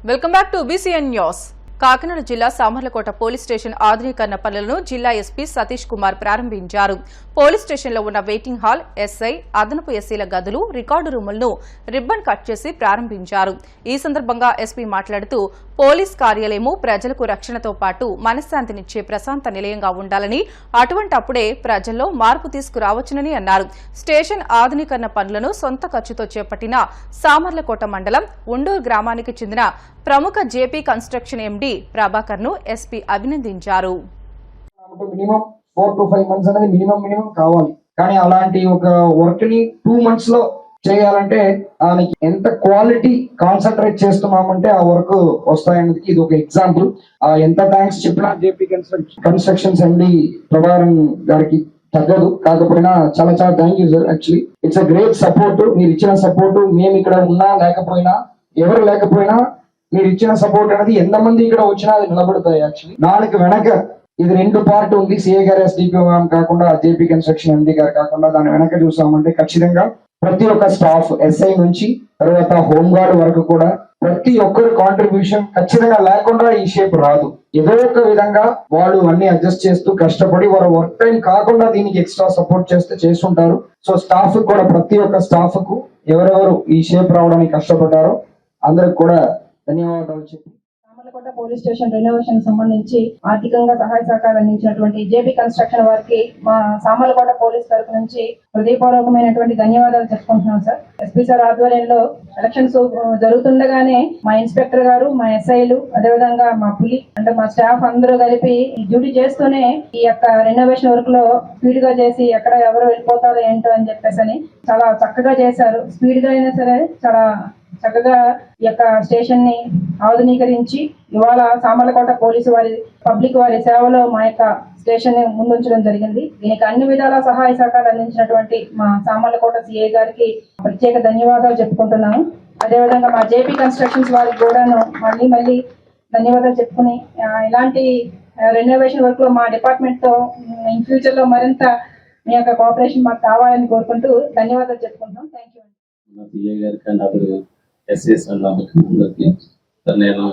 Welcome back to BCN news. Kakinada జిల్లా Samarlakota police station ఆధునీకరణ పనులను జిల్లా ఎస్పీ సతీష్ కుమార్ ప్రారంభించారు. పోలీస్ స్టేషన్లో ఉన్న వెయిటింగ్ హాల్, ఎస్ఐ, అదనపు ఎస్సీల గదులు, రికార్డు రూములను రిబ్బన్ కట్ చేసి ప్రారంభించారు. ఈ సందర్భంగా ఎస్పీ మాట్లాడుతూ పోలీస్ కార్యాలయము ప్రజలకు రక్షణతో పాటు మనశ్శాంతినిచ్చే ప్రశాంత నిలయంగా ఉండాలని, అటువంటప్పుడే ప్రజల్లో మార్పు తీసుకురావచ్చునని అన్నారు. స్టేషన్ ఆధునీకరణ పనులను సొంత ఖర్చుతో చేపట్టిన సామర్లకోట మండలం ఉండూరు గ్రామానికి చెందిన ప్రముఖ జేపీ కన్స్ట్రక్షన్ ఎండీ ప్రభాకర్ ను ఎస్పీ అభినందించారు. మినిమం 4 to 5 months అనేది మినిమం కావాలి. కానీ అలాంటి ఒక వర్క్ ని 2 months లో చేయాలంటే దానికి ఎంత క్వాలిటీ కాన్సన్ట్రేట్ చేస్తున్నామంటే ఆ వర్క్ వస్తాయనేది ఇది ఒక ఎగ్జాంపుల్. ఎంత థ్యాంక్స్ చెప్పినా జేపీ కన్స్ట్రక్షన్స్ ఎండీ ప్రభాకర్ గారికి తగ్గదు. కాకపోయినా చాలా thank you sir. Actually it's a great support. మీరు ఇచ్చిన సపోర్ట్, మేము ఇక్కడ ఉన్నా లేకపోయినా, ఎవరు లేకపోయినా మీరు ఇచ్చిన సపోర్ట్ అనేది ఎంతమంది ఇక్కడ వచ్చినా అది నిలబడతాయి. యాక్చువల్లీ దానికి వెనక ఇది 2 పార్ట్ ఉంది. సిఏ గారు ఎస్డిపిఓ కాకుండా జేపీ కన్స్ట్రక్షన్ ఎండీ గారు కాకుండా దాని వెనక చూసామంటే ఖచ్చితంగా ప్రతి ఒక్క స్టాఫ్, ఎస్ఐ నుంచి తర్వాత హోంగార్డ్ వరకు కూడా ప్రతి ఒక్కరి కాంట్రిబ్యూషన్ ఖచ్చితంగా లేకుండా ఈ షేప్ రాదు. ఏదో ఒక విధంగా వాళ్ళు అన్ని అడ్జస్ట్ చేస్తూ కష్టపడి వాళ్ళ వర్క్ టైం కాకుండా దీనికి ఎక్స్ట్రా సపోర్ట్ చేస్తూ చేస్తుంటారు. సో స్టాఫ్ కూడా ప్రతి ఒక్క స్టాఫ్ కు ఎవరెవరు ఈ షేప్ రావడానికి కష్టపడ్డారో అందరికి కూడా ధన్యవాదాలు చెప్పి సామర్లకోట పోలీస్ స్టేషన్ రెనోవేషన్ సంబంధించి ఆర్థికంగా సహాయ సహకారం అందించినటువంటి జేబీ కన్స్ట్రక్షన్ వారికి మా సామర్లకోట పోలీస్ తరఫు నుంచి హృదయపూర్వకమైనటువంటి ధన్యవాదాలు చెప్పుకుంటున్నాం సార్. ఎస్పీ సార్ ఆధ్వర్యంలో ఎలక్షన్స్ జరుగుతుండగానే మా ఇన్స్పెక్టర్ గారు, మా ఎస్ఐలు, అదేవిధంగా మా పులి అంటే మా స్టాఫ్ అందరూ కలిపి డ్యూటీ చేస్తూనే ఈ యొక్క రెనోవేషన్ వర్క్ లో స్పీడ్ గా చేసి ఎక్కడ ఎవరు వెళ్ళిపోతారో ఏంటో అని చెప్పేసి చాలా చక్కగా చేశారు. స్పీడ్ గా అయినా సరే చాలా చక్కగా ఈ యొక్క స్టేషన్ ని ఆధునీకరించి ఇవాళ సామర్లకోట పోలీసు వారి పబ్లిక్ వారి సేవలో మా యొక్క స్టేషన్ ని ముందుంచడం జరిగింది. దీనికి అన్ని విధాల సహాయ సహకారాలు అందించినటువంటి మా సామర్లకోట సిఐ గారికి ప్రత్యేక ధన్యవాదాలు చెప్పుకుంటున్నాము. అదేవిధంగా మా జేపీ కన్స్ట్రక్షన్స్ వారికి కూడాను మళ్ళీ ధన్యవాదాలు చెప్పుకుని ఇలాంటి రెనోవేషన్ వర్క్ లో మా డిపార్ట్మెంట్ తో ఇన్ ఫ్యూచర్ లో మరింత మీ యొక్క కోఆపరేషన్ మాకు కావాలని కోరుకుంటూ ధన్యవాదాలు చెప్పుకుంటున్నాం. Thank you. ఎస్ఎస్ అందరికి నేను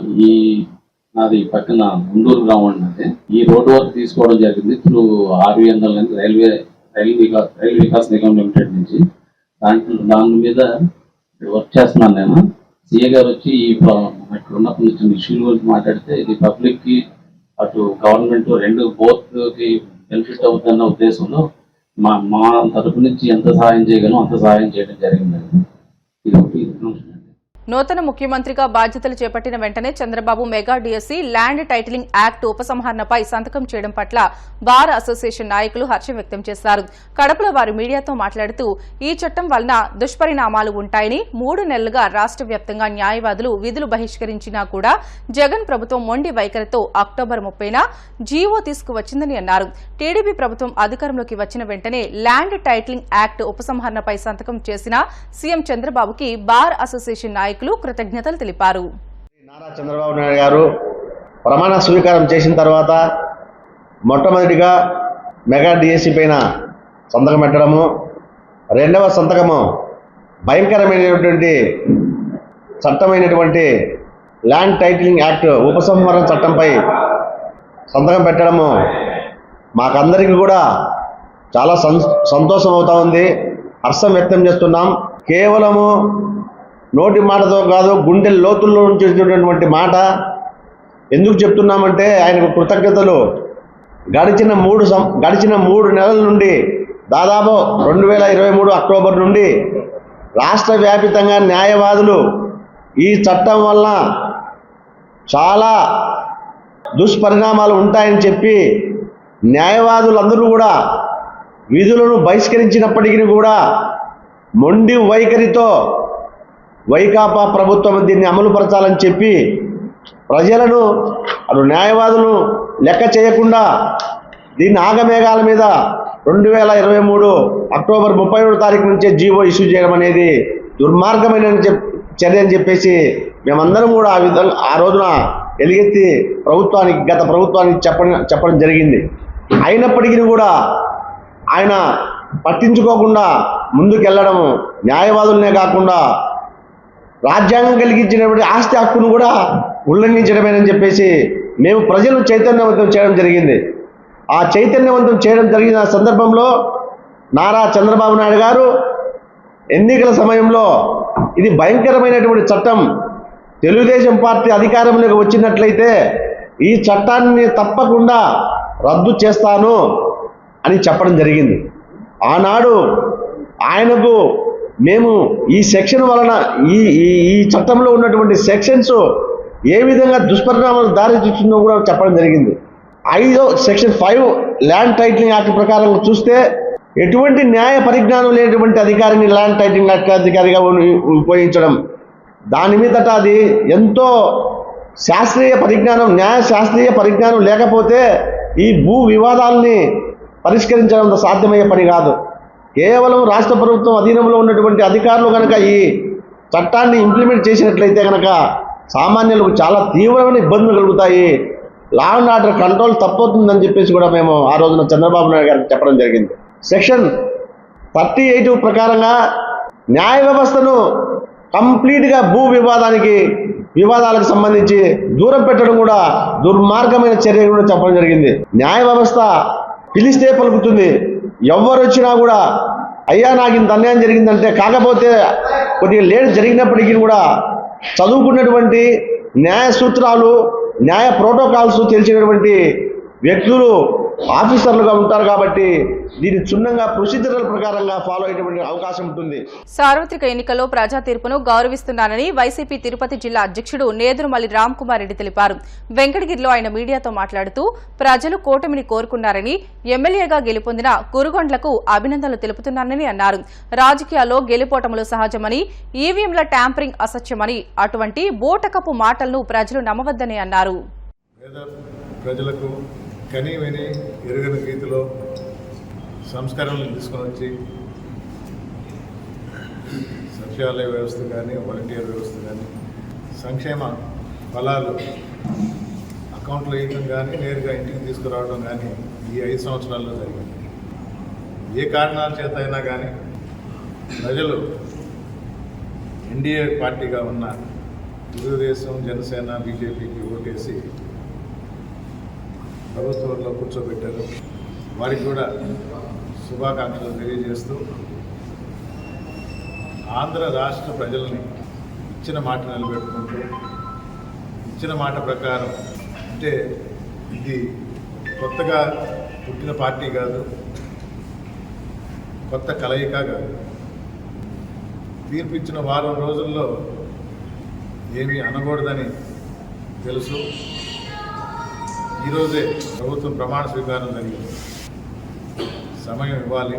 నాది పక్కన ఉండూరు గ్రామం అంటే ఈ రోడ్డు వర్క్ తీసుకోవడం జరిగింది through RVNL railway Vikas Nigam limited నుంచి. దాని మీద వర్క్ చేస్తున్నాను నేను. సిఏ గారు వచ్చి ఇక్కడ ఉన్నప్పటి నుంచి ఇష్యూల గురించి మాట్లాడితే ఇది పబ్లిక్ కి అటు గవర్నమెంట్ రెండు బోత్ కి బెనిఫిట్ అవుతుందన్న ఉద్దేశంలో మా తరపు నుంచి ఎంత సహాయం చేయగలను అంత సహాయం చేయడం జరిగిందండి. ఇది ఒకటి. నూతన ముఖ్యమంత్రిగా బాధ్యతలు చేపట్టిన వెంటనే Chandrababu mega DSC land titling act ఉపసంహరణపై సంతకం చేయడం పట్ల బార్ అసోసియేషన్ నాయకులు హర్షం వ్యక్తం చేశారు. కడపలో వారు మీడియాతో మాట్లాడుతూ ఈ చట్టం వలన దుష్పరిణామాలు ఉంటాయని, 3 నెలలుగా రాష్ట్ర వ్యాప్తంగా న్యాయవాదులు విధులు బహిష్కరించినా కూడా జగన్ ప్రభుత్వం మొండి వైఖరితో అక్టోబర్ 30న జీవో తీసుకువచ్చిందని అన్నారు. టీడీపీ ప్రభుత్వం అధికారంలోకి వచ్చిన వెంటనే ల్యాండ్ టైటిలింగ్ యాక్ట్ ఉపసంహరణపై సంతకం చేసిన సీఎం చంద్రబాబుకి బార్ అసోసియేషన్ నాయకులు కృతజ్ఞతలు తెలిపారు. నారా చంద్రబాబు నాయుడు గారు ప్రమాణ స్వీకారం చేసిన తర్వాత మొట్టమొదటిగా మెగా డిఎస్సీ పైన సంతకం పెట్టడము, రెండవ సంతకము భయంకరమైనటువంటి చట్టమైనటువంటి ల్యాండ్ టైటిలింగ్ యాక్ట్ ఉపసంహరణ చట్టంపై సంతకం పెట్టడము మాకందరికీ కూడా చాలా సంతోషం అవుతా ఉంది. హర్షం వ్యక్తం చేస్తున్నాం. కేవలము నోటి మాటతో కాదు, గుండె లోతుల్లో నుంచి వచ్చినటువంటి మాట. ఎందుకు చెప్తున్నామంటే ఆయనకు కృతజ్ఞతలు. గడిచిన 3 నెలల నుండి దాదాపు 2023 అక్టోబర్ నుండి రాష్ట్ర వ్యాపితంగా న్యాయవాదులు ఈ చట్టం వలన చాలా దుష్పరిణామాలు ఉంటాయని చెప్పి న్యాయవాదులందరూ కూడా విధులను బహిష్కరించినప్పటికీ కూడా మొండి వైఖరితో వైకాపా ప్రభుత్వం దీన్ని అమలుపరచాలని చెప్పి ప్రజలను అటు న్యాయవాదులను లెక్క చేయకుండా దీన్ని ఆగమేఘాల మీద 2023 అక్టోబర్ 31వ తారీఖు నుంచే జీవో ఇష్యూ చేయడం అనేది దుర్మార్గమైన చర్య అని చెప్పేసి మేమందరం కూడా ఆ రోజున ఎలుగెత్తి గత ప్రభుత్వానికి చెప్పడం జరిగింది. అయినప్పటికీ కూడా ఆయన పట్టించుకోకుండా ముందుకెళ్లడం న్యాయవాదులనే కాకుండా రాజ్యాంగం కలిగించినటువంటి ఆస్తి హక్కును కూడా ఉల్లంఘించడమేనని చెప్పేసి మేము ప్రజలను చైతన్యవంతం చేయడం జరిగింది. ఆ చైతన్యవంతం చేయడం జరిగిన సందర్భంలో నారా చంద్రబాబు నాయుడు గారు ఎన్నికల సమయంలో ఇది భయంకరమైనటువంటి చట్టం, తెలుగుదేశం పార్టీ అధికారంలోకి వచ్చినట్లయితే ఈ చట్టాన్ని తప్పకుండా రద్దు చేస్తాను అని చెప్పడం జరిగింది. ఆనాడు ఆయనకు మేము ఈ సెక్షన్ వలన ఈ చట్టంలో ఉన్నటువంటి సెక్షన్స్ ఏ విధంగా దుష్పరిణామాలు దారితీస్తుందో కూడా చెప్పడం జరిగింది. 5వ సెక్షన్ 5 ల్యాండ్ టైటిలింగ్ యాక్ట్ ప్రకారం చూస్తే ఎటువంటి న్యాయ పరిజ్ఞానం లేనటువంటి అధికారిని ల్యాండ్ టైటిలింగ్ యాక్ట్ అధికారిగా ఉపయోగించడం, దాని మీదట అది ఎంతో శాస్త్రీయ పరిజ్ఞానం, న్యాయ శాస్త్రీయ పరిజ్ఞానం లేకపోతే ఈ భూ వివాదాలని పరిష్కరించడం సాధ్యమయ్యే పని కాదు. కేవలం రాష్ట్ర ప్రభుత్వం అధీనంలో ఉన్నటువంటి అధికారులు కనుక ఈ చట్టాన్ని ఇంప్లిమెంట్ చేసినట్లయితే కనుక సామాన్యులకు చాలా తీవ్రమైన ఇబ్బందులు కలుగుతాయి, లా అండ్ ఆర్డర్ కంట్రోల్ తప్పవుతుందని చెప్పేసి కూడా మేము ఆ రోజున చంద్రబాబు నాయుడు గారికి చెప్పడం జరిగింది. సెక్షన్ 38 ప్రకారంగా న్యాయ వ్యవస్థను కంప్లీట్గా భూ వివాదాలకు సంబంధించి దూరం పెట్టడం కూడా దుర్మార్గమైన చర్య కూడా చెప్పడం జరిగింది. న్యాయ వ్యవస్థ పిలిస్తే పలుకుతుంది. ఎవరు వచ్చినా కూడా అయ్యా నాకు ఇంత అన్యాయం జరిగిందంటే, కాకపోతే కొద్దిగా లేట్ జరిగినప్పటికీ కూడా చదువుకున్నటువంటి న్యాయ సూత్రాలు, న్యాయ ప్రోటోకాల్స్ తెలిసినటువంటి వ్యక్తులు ఆఫీసర్లుగా ఉంటారు కాబట్టి దీన్ని క్షుణ్ణంగా ప్రొసీజరల్ ప్రకారంగా ఫాలో అయ్యేటువంటి అవకాశం ఉంటుంది. సార్వత్రిక ఎన్నికల్లో ప్రజా తీర్పును గౌరవిస్తున్నానని వైసీపీ తిరుపతి జిల్లా అధ్యక్షుడు నేదురుమల్లి రామ్ కుమార్ రెడ్డి తెలిపారు. వెంకటగిరిలో ఆయన మీడియాతో మాట్లాడుతూ ప్రజలు కూటమిని కోరుకున్నారని, ఎమ్మెల్యేగా గెలుపొందిన కురుగొండ్లకు అభినందనలు తెలుపుతున్నానని అన్నారు. రాజకీయాల్లో గెలుపోటములు సహజమని, ఈవీఎంల ట్యాంపరింగ్ అసత్యమని, అటువంటి బూటకపు మాటలను ప్రజలు నమ్మవద్దని అన్నారు. ప్రజలకు కని విని ఎరుగని రీతిలో సంస్కరణలు తీసుకొని వచ్చి సచివాలయ వ్యవస్థ కానీ, వాలంటీర్ వ్యవస్థ కానీ, సంక్షేమ ఫలాలు అకౌంట్లో వేయడం కానీ, నేరుగా ఇంటికి తీసుకురావడం కానీ ఈ 5 సంవత్సరాల్లో జరిగింది. ఏ కారణాల చేత అయినా కానీ ప్రజలు ఎన్డీఏ పార్టీగా ఉన్న తెలుగుదేశం, జనసేన, బీజేపీకి ఓటేసి ప్రభుత్వంలో కూర్చోబెట్టారు. వారికి కూడా శుభాకాంక్షలు తెలియజేస్తూ ఆంధ్ర రాష్ట్ర ప్రజల్ని ఇచ్చిన మాట నిలబెట్టుకుంటూ, ఇచ్చిన మాట ప్రకారం, అంటే ఇది కొత్తగా పుట్టిన పార్టీ కాదు, కొత్త కలయిక కాదు. తీర్పిచ్చిన వారం రోజుల్లో ఏమీ అనకూడదని తెలుసు. ఈరోజే ప్రభుత్వం ప్రమాణ స్వీకారం జరిగింది. సమయం ఇవ్వాలి,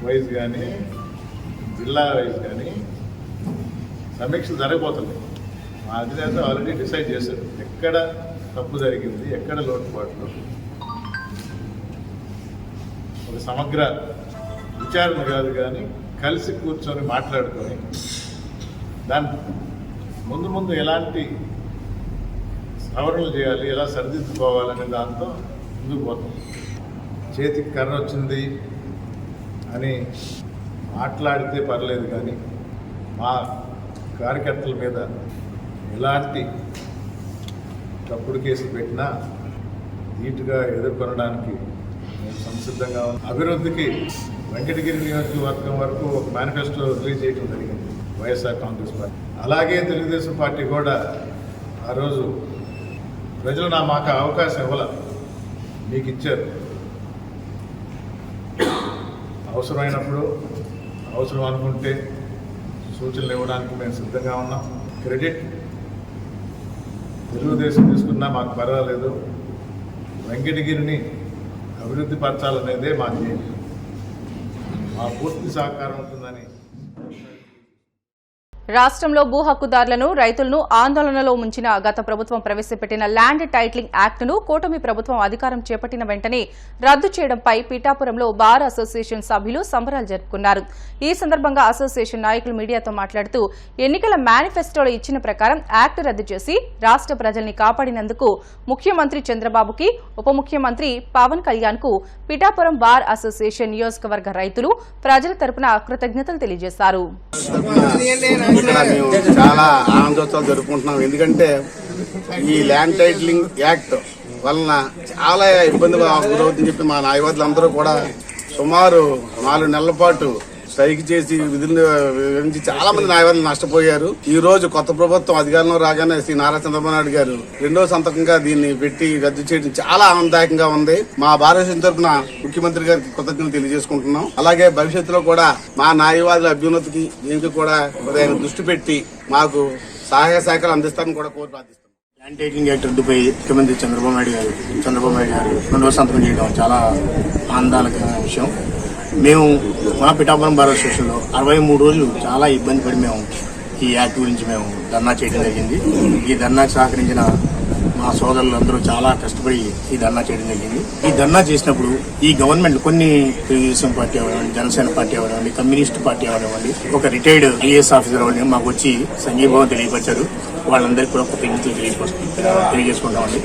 వైజ్ కానీ జిల్లా వైజ్ కానీ సమీక్షలు జరగబోతుంది. మా అధినేత ఆల్రెడీ డిసైడ్ చేశారు ఎక్కడ తప్పు జరిగింది, ఎక్కడ లోటుపాట్లు. ఒక సమగ్ర విచారణ కాదు కానీ కలిసి కూర్చొని మాట్లాడుకొని దాని ముందు ఎలాంటి సవరణలు చేయాలి, ఎలా సరిదిద్దుకోవాలనే దాంతో ముందుకు పోతాం. చేతికి కర్ర వచ్చింది అని మాట్లాడితే పర్లేదు కానీ మా కార్యకర్తల మీద ఎలాంటి తప్పుడు కేసులు పెట్టినా నీట్గా ఎదుర్కొనడానికి మేము సంసిద్ధంగా ఉన్నాం. అభివృద్ధికి వెంకటగిరి నియోజకవర్గం వరకు ఒక మేనిఫెస్టో రిలీజ్ చేయడం జరిగింది వైఎస్ఆర్ కాంగ్రెస్ పార్టీ. అలాగే తెలుగుదేశం పార్టీ కూడా ఆ రోజు ప్రజలు మాకు అవకాశం ఇవ్వాల, మీకు ఇచ్చారు. అవసరమైనప్పుడు, అవసరం అనుకుంటే సూచనలు ఇవ్వడానికి మేము సిద్ధంగా ఉన్నాం. క్రెడిట్ తెలుగుదేశం తీసుకున్నా మాకు పర్వాలేదు, వెంకటగిరిని అభివృద్ధి పరచాలనేదే మా ధ్యేయం. మా పూర్తి సహకారం ఉంటుందని. రాష్ట్రంలో భూ హక్కుదారులను, రైతులను ఆందోళనలో ముంచిన గత ప్రభుత్వం ప్రవేశపెట్టిన ల్యాండ్ టైటిలింగ్ యాక్ట్ను కూటమి ప్రభుత్వం అధికారం చేపట్టిన వెంటనే రద్దు చేయడంపై పిఠాపురంలో బార్ అసోసియేషన్ సభ్యులు సంబరాలు జరుపుకున్నారు. ఈ సందర్భంగా అసోసియేషన్ నాయకులు మీడియాతో మాట్లాడుతూ ఎన్నికల మేనిఫెస్టోలో ఇచ్చిన ప్రకారం యాక్ట్ రద్దు చేసి రాష్ట్ర ప్రజల్ని కాపాడినందుకు ముఖ్యమంత్రి చంద్రబాబుకి, ఉప ముఖ్యమంత్రి పవన్ కళ్యాణ్ కు పిఠాపురం బార్ అసోసియేషన్ నియోజకవర్గ రైతులు, ప్రజల తరపున కృతజ్ఞతలు తెలియజేశారు. ఇక్కడ మేము చాలా ఆనందోత్సవాలు జరుపుకుంటున్నాం. ఎందుకంటే ఈ ల్యాండ్ టైటిలింగ్ యాక్ట్ వలన చాలా ఇబ్బంది గురవుతుందని చెప్పి మా న్యాయవాదులందరూ కూడా సుమారు 4 నెలల పాటు స్ట్రైక్ చేసి విధులు వివరించి చాలా మంది న్యాయవాదులు నష్టపోయారు. ఈ రోజు కొత్త ప్రభుత్వం అధికారంలో రాగానే శ్రీ నారా చంద్రబాబు నాయుడు గారు 2వ సంతకంగా దీన్ని పెట్టి రద్దు చేయడం చాలా ఆనందదాయకంగా ఉంది. మా భారతదేశం తరఫున ముఖ్యమంత్రి గారికి కృతజ్ఞతలు తెలియజేసుకుంటున్నాం. అలాగే భవిష్యత్తులో కూడా మా న్యాయవాదుల అభ్యున్నతికి దీనికి కూడా ఆయన దృష్టి పెట్టి మాకు సహాయ సహకారాలు అందిస్తారని కూడా కోరి ప్రార్థిస్తాం. ల్యాండ్ టైటిలింగ్ యాక్ట్ రద్దుపై ముఖ్యమంత్రి చంద్రబాబు నాయుడు గారు 2వ సంతకం చేయడం చాలా ఆనందాలకరమైన విషయం. మేము మా పిఠాపురం బార్ అసోసియేషన్లో 63 రోజులు చాలా ఇబ్బంది పడి మేము ఈ యాక్ట్ గురించి మేము ధర్నా చేయడం జరిగింది. ఈ ధర్నాకు సహకరించిన మా సోదరులు అందరూ చాలా కష్టపడి ఈ ధర్నా చేయడం జరిగింది. ఈ ధర్నా చేసినప్పుడు ఈ గవర్నమెంట్ కొన్ని తెలుగుదేశం పార్టీ అవ్వనివ్వండి, జనసేన పార్టీ అవ్వనివ్వండి, కమ్యూనిస్ట్ పార్టీ అవ్వనివ్వండి, ఒక రిటైర్డ్ ఐఏఎస్ ఆఫీసర్ అవ్వండి మాకు వచ్చి సంఘీభావం తెలియపరిచారు. వాళ్ళందరికీ కూడా కృతజ్ఞతలు తెలియజేసుకుంటామండి.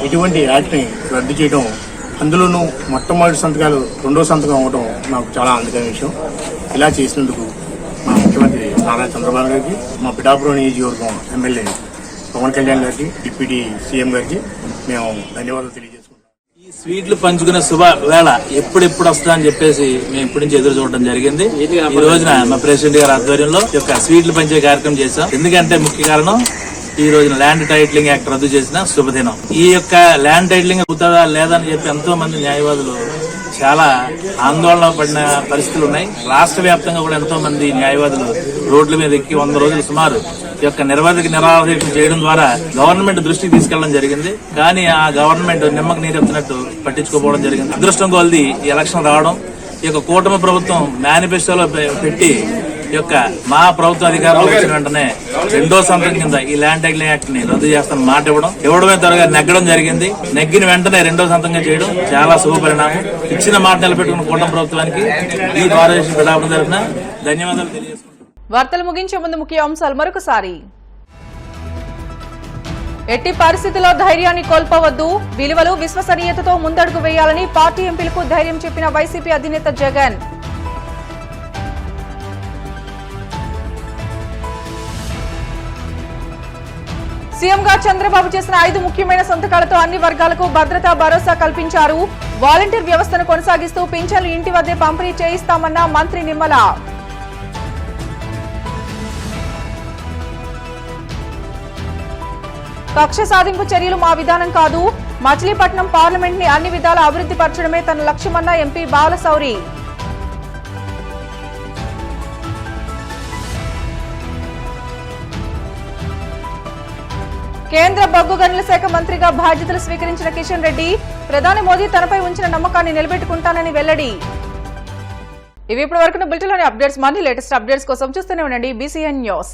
ఇటువంటి యాక్ట్ని రద్దు చేయడం, అందులోనూ మొట్టమొదటి సంతకాలు 2వ సంతకం అవ్వడం నాకు చాలా ఆనందకరమైన విషయం. ఇలా చేసినందుకు మా ముఖ్యమంత్రి నారా చంద్రబాబు గారికి, మా పిఠాపురం నియోజకవర్గం ఎమ్మెల్యే పవన్ కళ్యాణ్ గారికి, డిప్యూటీ సీఎం గారికి మేము ధన్యవాదాలు తెలియజేసుకుంటాం. ఈ స్వీట్లు పంచుకునే శుభ వేళ ఎప్పుడెప్పుడు వస్తుందా అని చెప్పేసి మేము ఇప్పటి నుంచి ఎదురు చూడడం జరిగింది. ఈ రోజున మా ప్రెసిడెంట్ గారి ఆధ్వర్యంలో ఈ యొక్క స్వీట్లు పంచే కార్యక్రమం చేశాం. ఎందుకంటే ముఖ్య కారణం ఈ రోజున ల్యాండ్ టైటిలింగ్ యాక్ట్ రద్దు చేసిన శుభదినం. ఈ యొక్క ల్యాండ్ టైటిలింగ్ అవుతుందా లేదని చెప్పి ఎంతో మంది న్యాయవాదులు చాలా ఆందోళన పడిన పరిస్థితులు ఉన్నాయి. రాష్ట్ర వ్యాప్తంగా కూడా ఎంతో మంది న్యాయవాదులు రోడ్ల మీద ఎక్కి 100 రోజులు సుమారు ఈ యొక్క నిరాదీక్ష చేయడం ద్వారా గవర్నమెంట్ దృష్టికి తీసుకెళ్లడం జరిగింది. కానీ ఆ గవర్నమెంట్ నిమ్మకు నీరెత్తినట్టు పట్టించుకోపోవడం జరిగింది. అదృష్టం కొలది ఈ ఎలక్షన్ రావడం, ఈ యొక్క కూటమి ప్రభుత్వం మేనిఫెస్టోలో పెట్టి ఈ యొక్క మా ప్రభుత్వ అధికారంలో వచ్చిన వెంటనే 2వ సంతకం కింద ఈ ల్యాండ్ టైటిలింగ్ యాక్ట్ ని రద్దు చేస్తాను మాట ఇవ్వడమే త్వరగా నెగ్గడం జరిగింది. నెగ్గిన వెంటనే 2వ సంతకంగా చేయడం చాలా శుభ పరిణామం. ఇచ్చిన మాట నిలబెట్టుకున్న కూటమి ప్రభుత్వానికి ఈ భారతదేశం పిఠాపురం తరఫున ధన్యవాదాలు తెలియజేసుకుంటాం. వార్తలు ముగించే ముందు ముఖ్య అంశాలు మరొకసారి. ఎట్టి పరిస్థితుల్లో ధైర్యాన్ని కోల్పోవద్దు, విలువలు విశ్వసనీయతతో ముందడుగు వేయాలని పార్టీ ఎంపీలకు ధైర్యం చెప్పిన వైసీపీ అధినేత జగన్. సీఎంగా చంద్రబాబు చేసిన 5 ముఖ్యమైన సంతకాలతో అన్ని వర్గాలకు భద్రతా భరోసా కల్పించారు. వాలంటీర్ వ్యవస్థను కొనసాగిస్తూ పింఛన్లు ఇంటి వద్దే పంపిణీ చేయిస్తామన్న మంత్రి నిమ్మల. కక్ష సాధింపు చర్యలు మా విధానం కాదు, మచిలీపట్నం పార్లమెంట్ ని అన్ని విధాలా అభివృద్ధి పరచడమే తన లక్ష్యమన్న ఎంపీ బాలశౌరి. కేంద్ర బొగ్గు గనుల శాఖ మంత్రిగా బాధ్యతలు స్వీకరించిన కిషన్ రెడ్డి ప్రధాని మోదీ తనపై ఉంచిన నమ్మకాన్ని నిలబెట్టుకుంటానని వెల్లడి. ఇవి ఇప్పటి వరకు బులెటిన్లోని అప్డేట్స్. మళ్ళీ లేటెస్ట్ అప్డేట్స్ కోసం చూస్తూనే ఉండండి BCN న్యూస్.